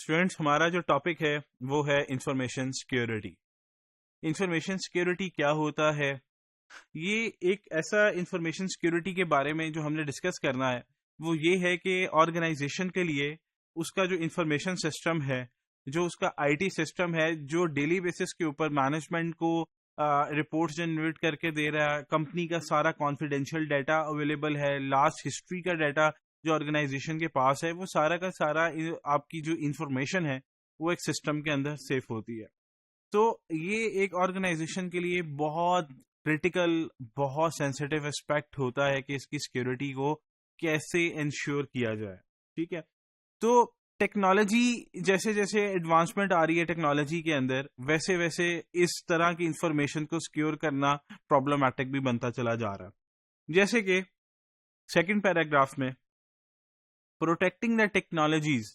Students ہمارا جو topic ہے وہ ہے انفارمیشن سیکیورٹی. انفارمیشن سیکیورٹی کیا ہوتا ہے؟ یہ ایک ایسا انفارمیشن سیکیورٹی کے بارے میں جو ہم نے ڈسکس کرنا ہے وہ یہ ہے کہ آرگنائزیشن کے لیے اس کا جو انفارمیشن سسٹم ہے، جو اس کا آئی ٹی سسٹم ہے، جو ڈیلی بیسس کے اوپر مینجمنٹ کو رپورٹ جنریٹ کر کے دے رہا ہے، کمپنی کا سارا کانفیڈینشیل ڈیٹا اویلیبل ہے، لاسٹ ہسٹری کا ڈیٹا جو آرگنائزیشن کے پاس ہے، وہ سارا کا سارا آپ کی جو انفارمیشن ہے وہ ایک سسٹم کے اندر سیف ہوتی ہے. تو یہ ایک آرگنائزیشن کے لیے بہت کریٹیکل، بہت سینسیٹیو اسپیکٹ ہوتا ہے کہ اس کی سیکیورٹی کو کیسے انشور کیا جائے. ٹھیک ہے، تو ٹیکنالوجی جیسے جیسے ایڈوانسمنٹ آ رہی ہے ٹیکنالوجی کے اندر، ویسے ویسے اس طرح کی انفارمیشن کو سیکیور کرنا پرابلمٹک بھی بنتا چلا جا رہا ہے. جیسے کہ سیکنڈ پیراگراف میں protecting the technologies,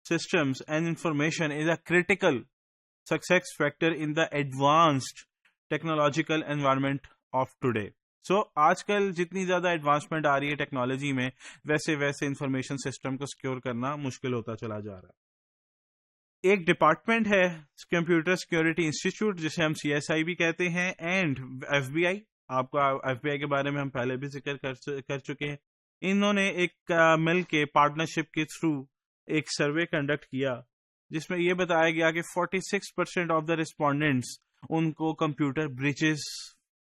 systems and information is a critical success factor in the advanced technological environment of today. So آج کل جتنی زیادہ ایڈوانسمنٹ آ رہی ہے ٹیکنالوجی میں، ویسے ویسے انفارمیشن سسٹم کو سیکیور کرنا مشکل ہوتا چلا جا رہا ہے. ایک ڈپارٹمنٹ ہے کمپیوٹر سیکیورٹی انسٹیٹیوٹ، جسے ہم CSI بھی کہتے ہیں، اینڈ FBI. آپ کا FBI کے بارے میں ہم پہلے بھی ذکر کر چکے ہیں. انہوں نے ایک مل کے پارٹنرشپ کے تھرو ایک سروے کنڈکٹ کیا جس میں یہ بتایا گیا کہ 46% آف دا ریسپونڈنٹس ان کو کمپیوٹر بریچز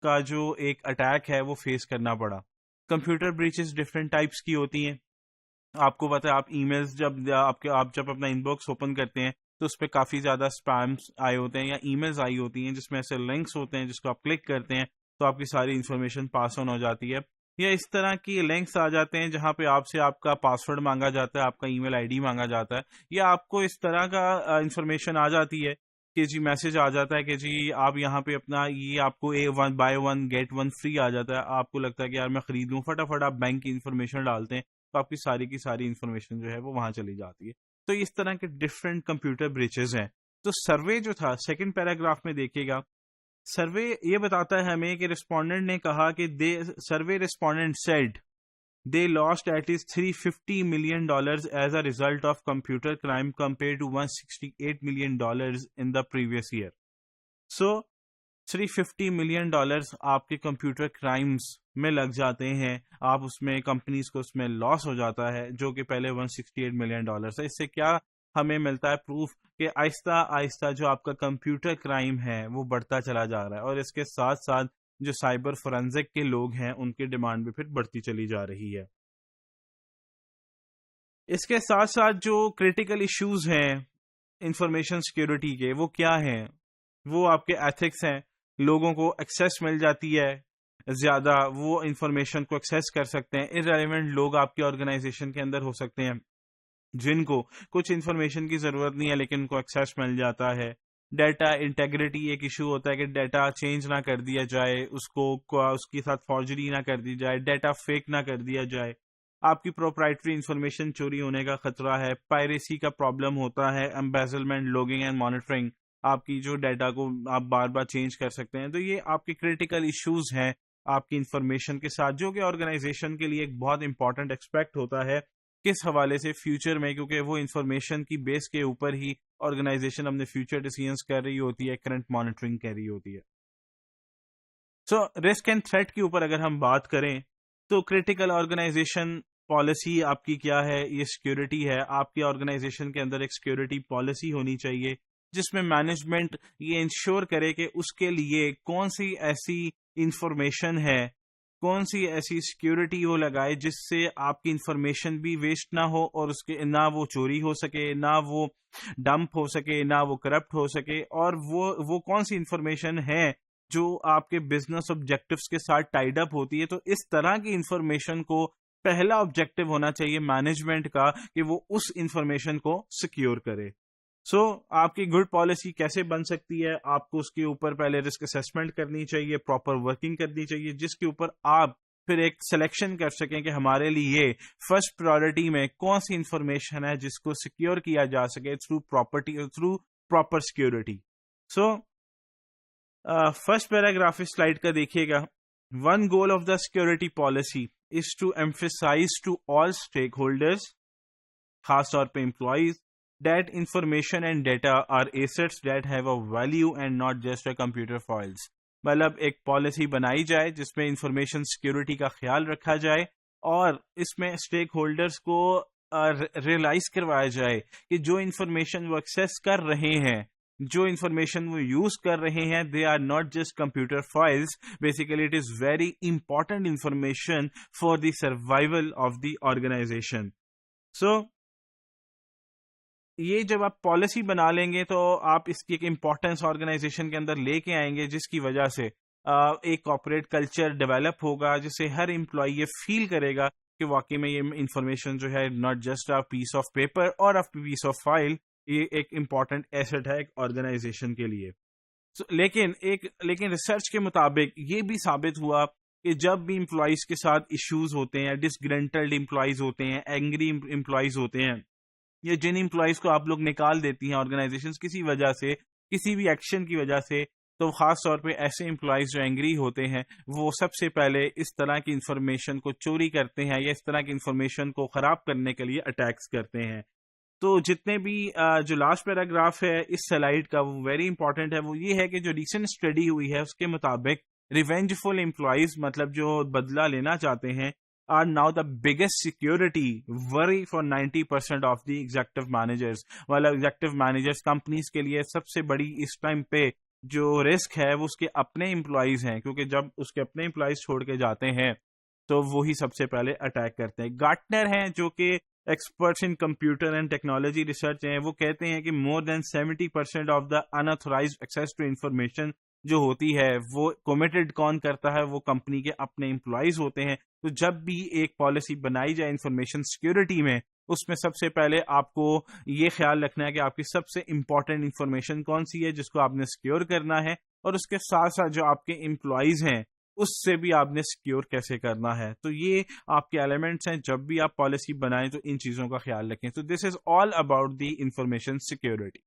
کا جو ایک اٹیک ہے وہ فیس کرنا پڑا. کمپیوٹر بریچز ڈفرینٹ ٹائپس کی ہوتی ہیں. آپ کو پتہ ہے، آپ ای میلز آپ جب اپنا ان باکس اوپن کرتے ہیں تو اس پہ کافی زیادہ اسپیمس آئے ہوتے ہیں یا ای میلز آئی ہوتی ہیں جس میں ایسے لنکس ہوتے ہیں جس کو آپ کلک کرتے ہیں تو آپ کی ساری انفارمیشن پاس آن ہو جاتی ہے، یا اس طرح کی لنکس آ جاتے ہیں جہاں پہ آپ سے آپ کا پاسورڈ مانگا جاتا ہے، آپ کا ای میل آئی ڈی مانگا جاتا ہے، یا آپ کو اس طرح کا انفارمیشن آ جاتی ہے کہ جی میسج آ جاتا ہے کہ جی آپ یہاں پہ اپنا یہ آپ کو A1 buy 1 get 1 فری آ جاتا ہے. آپ کو لگتا ہے کہ یار میں خرید لوں، فٹافٹ آپ بینک کی انفارمیشن ڈالتے ہیں تو آپ کی ساری انفارمیشن جو ہے وہ وہاں چلی جاتی ہے. تو اس طرح کے ڈفرینٹ کمپیوٹر بریچز ہیں. تو سروے جو تھا سیکنڈ پیراگراف میں دیکھیے گا، سروے یہ بتاتا ہے ہمیں کہ رسپونڈنٹ نے کہا کہ survey respondent said they lost at least $350 million as a result of computer crime compare to $168 million in the previous year. So $350 million آپ کے کمپیوٹر کرائمز میں لگ جاتے ہیں، آپ اس میں کمپنیز کو اس میں لاس ہو جاتا ہے جو کہ پہلے $168 million ہے. اس سے کیا ہمیں ملتا ہے پروف کہ آہستہ آہستہ جو آپ کا کمپیوٹر کرائم ہے وہ بڑھتا چلا جا رہا ہے، اور اس کے ساتھ ساتھ جو سائبر فورینزک کے لوگ ہیں ان کی ڈیمانڈ بھی پھر بڑھتی چلی جا رہی ہے. اس کے ساتھ ساتھ جو کریٹیکل ایشوز ہیں انفارمیشن سیکیورٹی کے وہ کیا ہیں؟ وہ آپ کے ایتھکس ہیں. لوگوں کو ایکسیس مل جاتی ہے زیادہ، وہ انفارمیشن کو ایکسیس کر سکتے ہیں. ارریلیونٹ لوگ آپ کے آرگنائزیشن کے اندر ہو سکتے ہیں جن کو کچھ انفارمیشن کی ضرورت نہیں ہے لیکن ان کو ایکسیس مل جاتا ہے. ڈیٹا انٹیگریٹی ایک ایشو ہوتا ہے کہ ڈیٹا چینج نہ کر دیا جائے، اس کے ساتھ فارجری نہ کر دی جائے، ڈیٹا فیک نہ کر دیا جائے. آپ کی پروپرائٹری انفارمیشن چوری ہونے کا خطرہ ہے. پائریسی کا پرابلم ہوتا ہے. امبیزلمنٹ، لوگنگ اینڈ مانیٹرنگ، آپ کی جو ڈیٹا کو آپ بار بار چینج کر سکتے ہیں. تو یہ آپ کے کریٹیکل ایشوز ہیں آپ کی انفارمیشن کے ساتھ، جو کہ آرگنائزیشن کے لیے ایک بہت امپورٹنٹ ایسپیکٹ ہوتا ہے. کس حوالے سے فیوچر میں، کیونکہ وہ انفارمیشن کی بیس کے اوپر ہی آرگنائزیشن اپنے فیوچر ڈیسیژنز کر رہی ہوتی ہے، کرنٹ مانیٹرنگ کر رہی ہوتی ہے. سو رسک اینڈ تھریٹ کے اوپر اگر ہم بات کریں تو کریٹیکل آرگنائزیشن پالیسی آپ کی کیا ہے؟ یہ سیکیورٹی ہے. آپ کی آرگنائزیشن کے اندر ایک سیکیورٹی پالیسی ہونی چاہیے جس میں مینجمنٹ یہ انشور کرے کہ اس کے لیے کون سی ایسی انفارمیشن ہے، کون سی ایسی سیکیورٹی وہ لگائے جس سے آپ کی انفارمیشن بھی ویسٹ نہ ہو، اور اس کے نہ وہ چوری ہو سکے، نہ وہ ڈمپ ہو سکے، نہ وہ کرپٹ ہو سکے. اور وہ کون سی انفارمیشن ہے جو آپ کے بزنس آبجیکٹیوز کے ساتھ ٹائیڈ اپ ہوتی ہے. تو اس طرح کی انفارمیشن کو پہلا آبجیکٹیو ہونا چاہیے مینجمنٹ کا کہ وہ اس انفارمیشن کو سیکیور کرے. سو آپ کی گڈ پالیسی کیسے بن سکتی ہے؟ آپ کو اس کے اوپر پہلے رسک اسیسمنٹ کرنی چاہیے، پراپر ورکنگ کرنی چاہیے، جس کے اوپر آپ پھر ایک سلیکشن کر سکیں کہ ہمارے لیے فرسٹ پرائورٹی میں کون سی انفارمیشن ہے جس کو سیکیور کیا جا سکے through proper security. So first paragraph اس سلائیڈ کا دیکھیے گا. One goal of the security policy is to emphasize to all stakeholders, خاص طور پہ employees that information and data are assets that have a value and not just a computer files. مطلب ایک policy بنائی جائے جس میں information security کا خیال رکھا جائے اور اس میں اسٹیک ہولڈرز کو ریئلائز کروایا جائے کہ جو انفارمیشن وہ ایکسیس کر رہے ہیں, جو انفارمیشن وہ یوز کر رہے ہیں, they are not just computer files, basically it is very important information for the survival of the organization. So یہ جب آپ پالیسی بنا لیں گے تو آپ اس کی ایک امپورٹنس آرگنائزیشن کے اندر لے کے آئیں گے, جس کی وجہ سے ایک کارپوریٹ کلچر ڈیولپ ہوگا جس سے ہر امپلائی یہ فیل کرے گا کہ واقعی میں یہ انفارمیشن جو ہے not just a piece of paper اور پیس آف فائل, یہ ایک امپورٹنٹ ایسٹ ہے ایک آرگنائزیشن کے لیے. لیکن ریسرچ کے مطابق یہ بھی ثابت ہوا کہ جب بھی امپلائیز کے ساتھ ایشوز ہوتے ہیں, ڈسگرنٹلڈ امپلائیز ہوتے ہیں, اینگری امپلائیز ہوتے ہیں, یا جن امپلائیز کو آپ لوگ نکال دیتی ہیں آرگنائزیشنز کسی وجہ سے, کسی بھی ایکشن کی وجہ سے, تو خاص طور پہ ایسے امپلائیز جو اینگری ہوتے ہیں وہ سب سے پہلے اس طرح کی انفارمیشن کو چوری کرتے ہیں یا اس طرح کی انفارمیشن کو خراب کرنے کے لیے اٹیکس کرتے ہیں. تو جتنے بھی جو لاسٹ پیراگراف ہے اس سلائیڈ کا وہ ویری امپورٹنٹ ہے, وہ یہ ہے کہ جو ریسنٹ اسٹڈی ہوئی ہے اس کے مطابق ریونجفل امپلائیز, مطلب جو بدلہ لینا چاہتے ہیں, are now the biggest security worry for 90% of the executive managers. While executive managers companies کے لیے سب سے بڑی اس ٹائم پہ جو رسک ہے وہ اس کے اپنے امپلائیز ہیں, کیونکہ جب اس کے اپنے امپلائیز چھوڑ کے جاتے ہیں تو وہی سب سے پہلے اٹیک کرتے ہیں. گارٹنر ہیں جو کہ experts in computer and technology research ہیں, وہ کہتے ہیں کہ more than 70% of the unauthorized access to information جو ہوتی ہے وہ کمیٹڈ کون کرتا ہے, وہ کمپنی کے اپنے امپلائیز ہوتے ہیں. تو جب بھی ایک پالیسی بنائی جائے انفارمیشن سیکیورٹی میں, اس میں سب سے پہلے آپ کو یہ خیال رکھنا ہے کہ آپ کی سب سے امپورٹنٹ انفارمیشن کون سی ہے جس کو آپ نے سیکیور کرنا ہے, اور اس کے ساتھ ساتھ جو آپ کے امپلائیز ہیں اس سے بھی آپ نے سیکیور کیسے کرنا ہے. تو یہ آپ کے ایلیمنٹس ہیں, جب بھی آپ پالیسی بنائیں تو ان چیزوں کا خیال رکھیں. تو this is all about the information security.